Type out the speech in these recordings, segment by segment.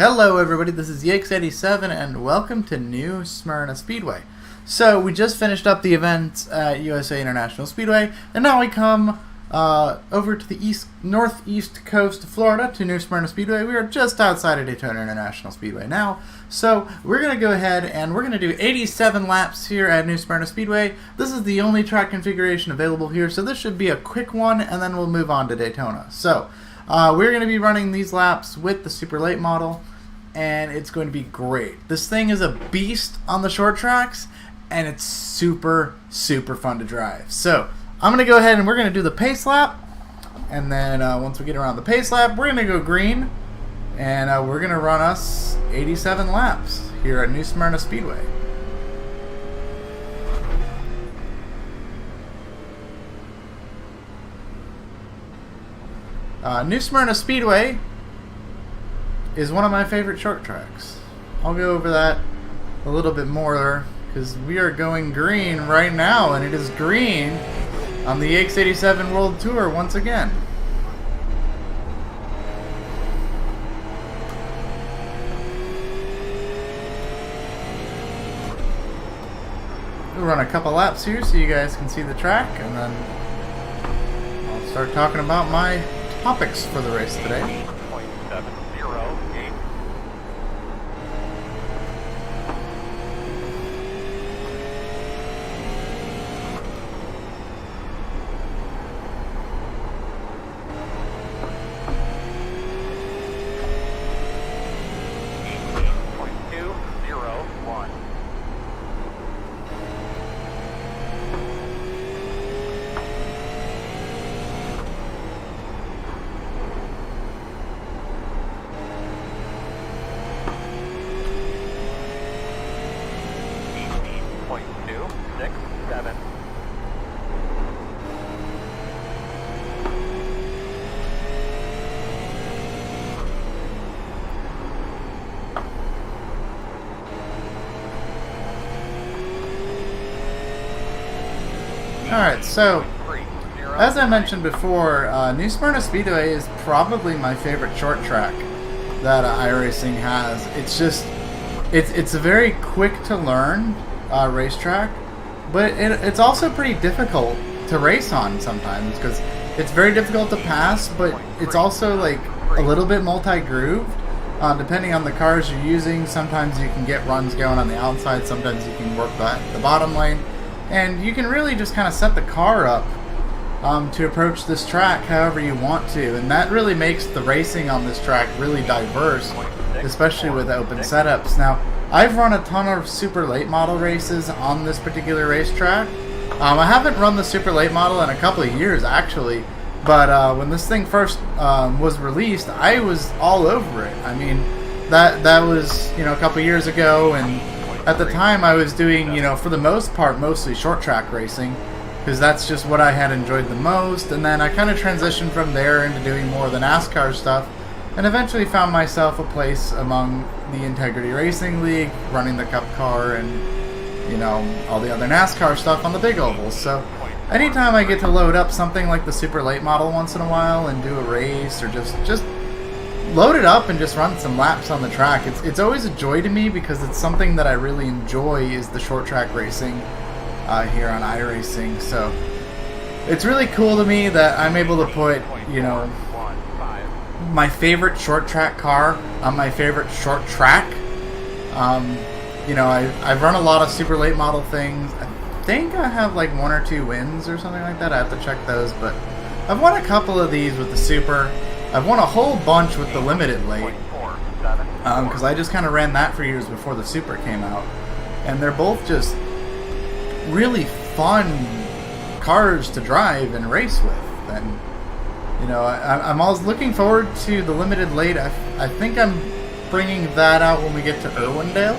Hello everybody, this is Yakes87 and welcome to new Smyrna Speedway. So we just finished up the event at USA International Speedway and now we come over to the northeast coast of Florida to New Smyrna Speedway. We are just outside of Daytona International Speedway now. So we're going to go ahead and we're going to do 87 laps here at New Smyrna Speedway. This is the only track configuration available here, so this should be a quick one and then we'll move on to Daytona. So we're going to be running these laps with the super late model, and it's going to be great. This thing is a beast on the short tracks, and it's super fun to drive. So I'm going to go ahead and we're going to do the pace lap, and then once we get around the pace lap, we're going to go green, and we're going to run us 87 laps here at New Smyrna Speedway. New Smyrna Speedway is one of my favorite short tracks. I'll go over that a little bit more because we are going green right now, and it is green on the Yakes87 World Tour once again. We'll run a couple laps here so you guys can see the track, and then I'll start talking about my topics for the race today. Alright, so as I mentioned before, New Smyrna Speedway is probably my favorite short track that iRacing has. It's just, it's a very quick to learn racetrack, but it's also pretty difficult to race on sometimes because it's very difficult to pass, but it's also like a little bit multi-grooved. Depending on the cars you're using, sometimes you can get runs going on the outside, sometimes you can work the bottom lane. And you can really just kind of set the car up to approach this track however you want to. And that really makes the racing on this track really diverse, especially with open setups. Now, I've run a ton of super late model races on this particular racetrack. I haven't run the super late model in a couple of years, actually. But when this thing first was released, I was all over it. I mean, that was, a couple of years ago, and at the time I was doing, for the most part, mostly short track racing, because that's just what I had enjoyed the most. And then I kind of transitioned from there into doing more of the NASCAR stuff, and eventually found myself a place among the Integrity Racing League, running the Cup car and, all the other NASCAR stuff on the big ovals. So anytime I get to load up something like the super late model once in a while and do a race, or just load it up and just run some laps on the track, it's always a joy to me because it's something that I really enjoy, is the short track racing here on iRacing. So it's really cool to me that I'm able to put my favorite short track car on my favorite short track. I've run a lot of super late model things. I think I have like 1 or 2 wins or something like that. I have to check those, but I've won a couple of these with the super. I've won a whole bunch with the limited late, because I just kind of ran that for years before the super came out. And they're both just really fun cars to drive and race with. And, I'm always looking forward to the limited late. I think I'm bringing that out when we get to Irwindale.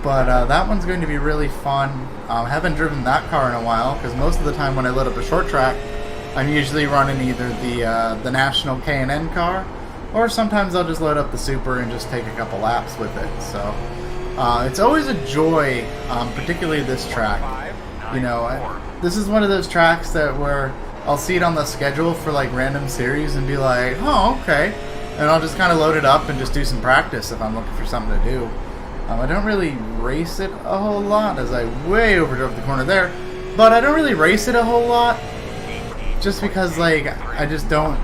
But that one's going to be really fun. I haven't driven that car in a while, because most of the time when I load up a short track, I'm usually running either the National K&N car, or sometimes I'll just load up the Super and just take a couple laps with it. So it's always a joy, particularly this track. This is one of those tracks where I'll see it on the schedule for like random series and be like, oh, okay. and I'll just kind of load it up and just do some practice if I'm looking for something to do. I don't really race it a whole lot, as I way overdrove the corner there, but I don't really race it a whole lot just because, like, I just don't,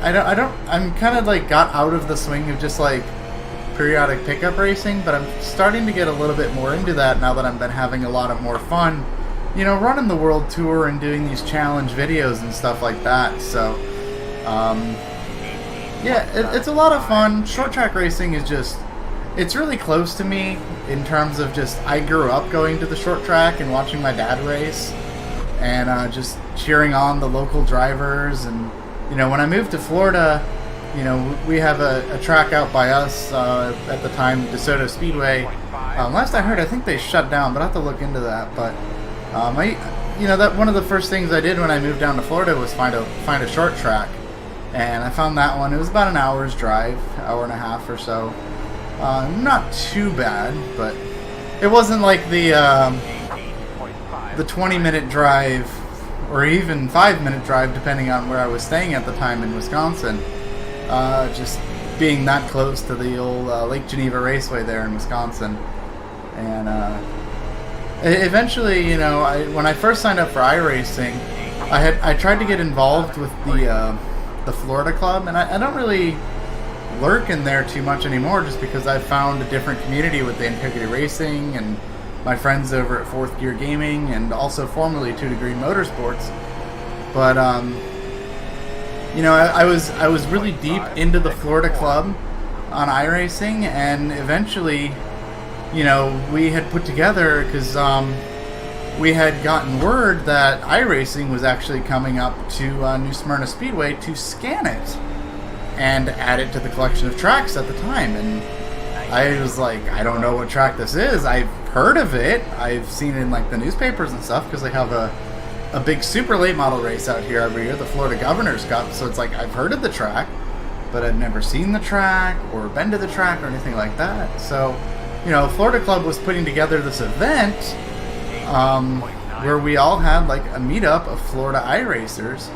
I'm kind of like got out of the swing of just like periodic pickup racing, but I'm starting to get a little bit more into that now that I've been having a lot of more fun, you know, running the World Tour and doing these challenge videos and stuff like that. So, yeah, it's a lot of fun. Short track racing is just, it's really close to me in terms of just, I grew up going to the short track and watching my dad race and just cheering on the local drivers. And, you know, when I moved to Florida, you know, we have a track out by us at the time, DeSoto Speedway. Last I heard, I think they shut down, but I have to look into that. But you know, that one of the first things I did when I moved down to Florida was find a short track, and I found that one. It was about an hour's drive, hour and a half or so. Not too bad, but it wasn't like the 20-minute drive or even 5-minute drive, depending on where I was staying at the time in Wisconsin. Just being that close to the old Lake Geneva Raceway there in Wisconsin. And eventually, you know, when I first signed up for iRacing, I tried to get involved with the Florida Club, and I don't really lurk in there too much anymore, just because I've found a different community with the Integrity Racing and my friends over at Fourth Gear Gaming, and also formerly 2 Degree Motorsports. But you know, I was really deep into the Florida Club on iRacing, and eventually, you know, we had put together, because we had gotten word that iRacing was actually coming up to New Smyrna Speedway to scan it and add it to the collection of tracks at the time. And I was like, I don't know what track this is. I've heard of it. I've seen it in like the newspapers and stuff, because they have a big super late model race out here every year, the Florida Governor's Cup. So it's like, I've heard of the track, but I've never seen the track or been to the track or anything like that. So, you know, Florida Club was putting together this event where we all had like a meetup of Florida iRacers,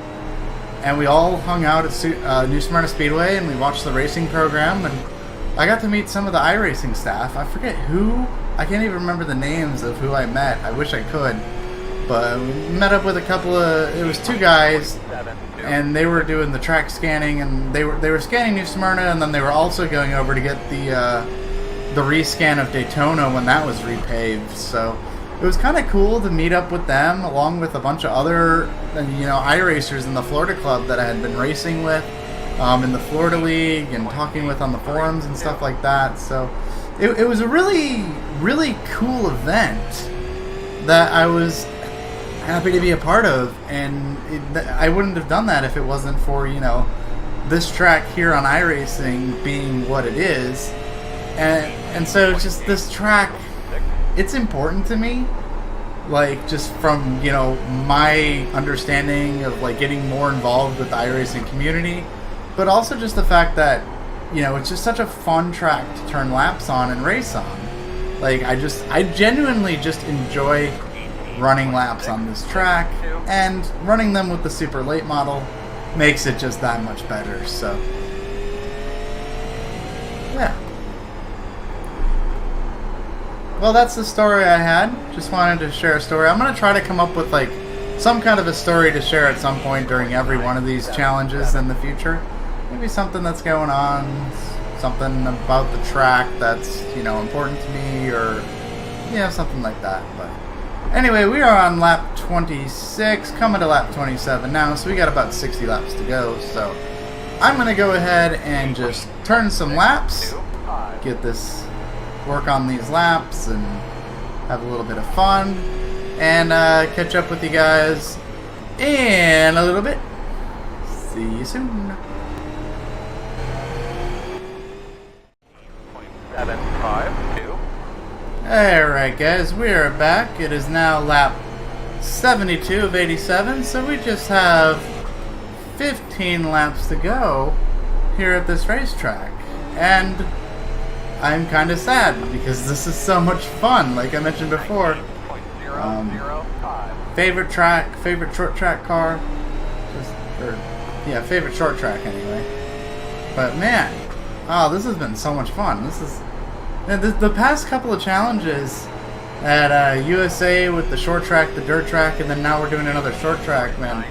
and we all hung out at New Smyrna Speedway, and we watched the racing program, and I got to meet some of the iRacing staff. I forget who, I can't even remember the names of who I met. I wish I could. But we met up with a couple of, it was 2 guys, and they were doing the track scanning, and they were scanning New Smyrna, and then they were also going over to get the rescan of Daytona when that was repaved. So it was kind of cool to meet up with them, along with a bunch of other, you know, iRacers in the Florida Club that I had been racing with in the Florida League and talking with on the forums and stuff like that. So it was a really, really cool event that I was happy to be a part of, and I wouldn't have done that if it wasn't for, you know, this track here on iRacing being what it is. And so just this track, it's important to me, like, just from, you know, my understanding of like getting more involved with the iRacing community, but also just the fact that, you know, it's just such a fun track to turn laps on and race on. Like, I genuinely just enjoy running laps on this track, and running them with the super late model makes it just that much better. So yeah, well, that's the story I had. Just wanted to share a story. I'm going to try to come up with like some kind of a story to share at some point during every one of these challenges in the future. Maybe something that's going on, something about the track that's, you know, important to me, or, you know, something like that. But anyway, we are on lap 26, coming to lap 27 now, so we got about 60 laps to go. So I'm going to go ahead and just turn some laps, get this, work on these laps, and have a little bit of fun, and catch up with you guys in a little bit. See you soon. 752. Alright guys, we are back. It is now lap 72 of 87, so we just have 15 laps to go here at this racetrack. And I'm kind of sad because this is so much fun, like I mentioned before. Favorite track, favorite short track car. Favorite short track anyway. But man, oh, this has been so much fun. This is the past couple of challenges at USA with the short track, the dirt track, and then now we're doing another short track, man.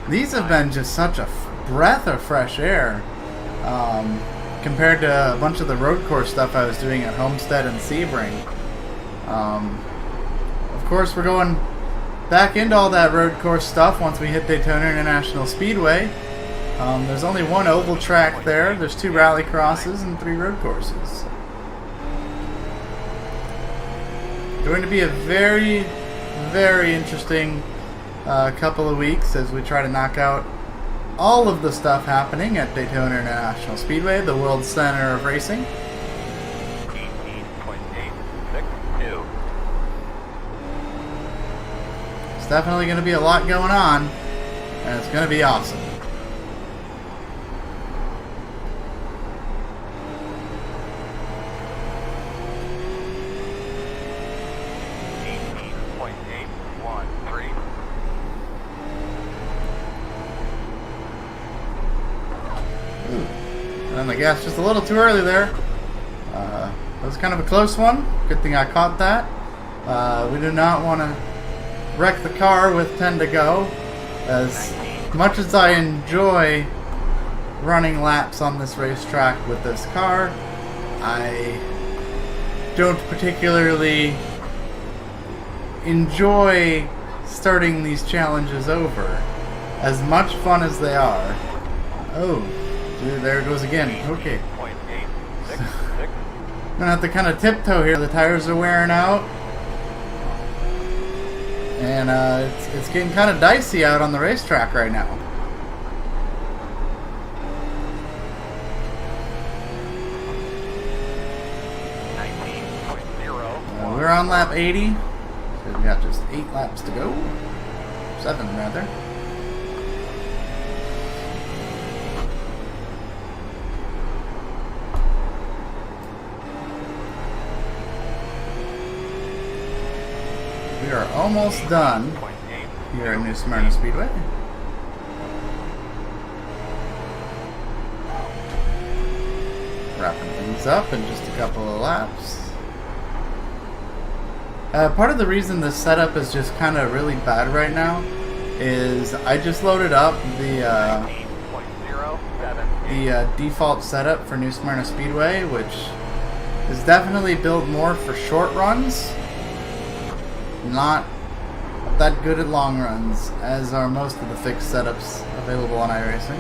These have been just such a breath of fresh air compared to a bunch of the road course stuff I was doing at Homestead and Sebring. Of course, we're going back into all that road course stuff once we hit Daytona International Speedway. There's only one oval track there. There's 2 rally crosses and 3 road courses. Going to be a very, very interesting couple of weeks as we try to knock out all of the stuff happening at Daytona International Speedway, the world center of racing. 18.862. It's definitely going to be a lot going on, and it's going to be awesome. And the gas just a little too early there. That was kind of a close one. Good thing I caught that. We do not want to wreck the car with 10 to go. As much as I enjoy running laps on this racetrack with this car, I don't particularly enjoy starting these challenges over. As much fun as they are. Oh. Dude, there it goes again. Okay. I'm gonna have to kind of tiptoe here. The tires are wearing out, and it's getting kind of dicey out on the racetrack right now. We're on lap 80, so we got just 8 laps to go. 7 rather. We are almost done here at New Smyrna Speedway. Wrapping things up in just a couple of laps. Part of the reason this setup is just kind of really bad right now is I just loaded up the default setup for New Smyrna Speedway, which is definitely built more for short runs. Not that good at long runs, as are most of the fixed setups available on iRacing.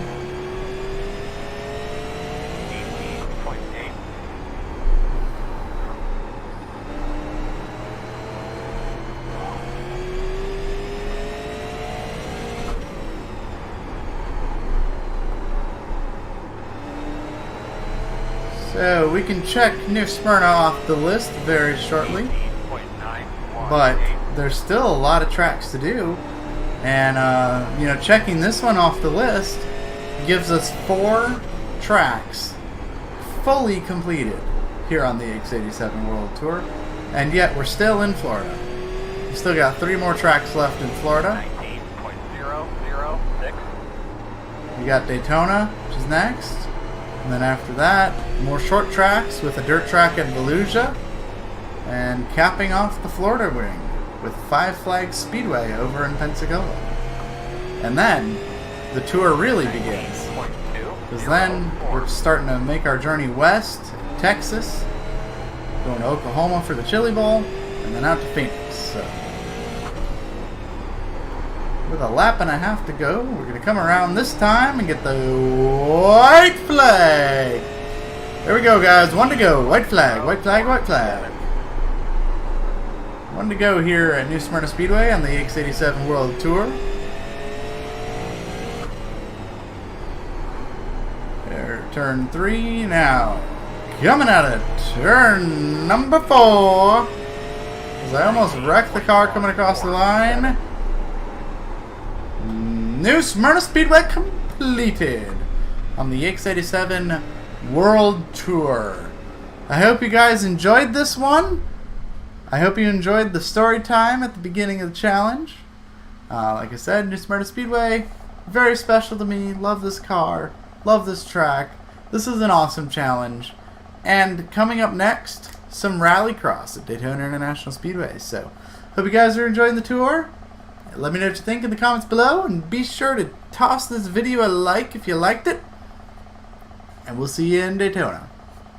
So we can check New Smyrna off the list very shortly. But there's still a lot of tracks to do, and you know, checking this one off the list gives us 4 tracks fully completed here on the Yakes87 World Tour, and yet we're still in Florida. We still got 3 more tracks left in Florida. 19.006. We got Daytona, which is next, and then after that, more short tracks with a dirt track at Volusia. And capping off the Florida wing with 5 Flags Speedway over in Pensacola. And then the tour really begins. Because then we're starting to make our journey west, Texas, going to Oklahoma for the Chili Bowl, and then out to Phoenix. So, with a lap and a half to go, we're going to come around this time and get the white flag. There we go, guys. 1 to go. White flag, white flag, white flag. 1 to go here at New Smyrna Speedway on the Yakes87 World Tour. There, turn 3 now. Coming at it. Turn number 4. As I almost wrecked the car coming across the line. New Smyrna Speedway completed on the Yakes87 World Tour. I hope you guys enjoyed this one. I hope you enjoyed the story time at the beginning of the challenge. Like I said, New Smyrna Speedway, very special to me. Love this car, love this track, This is an awesome challenge. And coming up next, some rallycross at Daytona International Speedway. So, hope you guys are enjoying the tour. Let me know what you think in the comments below, and be sure to toss this video a like if you liked it. And we'll see you in Daytona.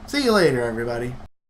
See you later, everybody.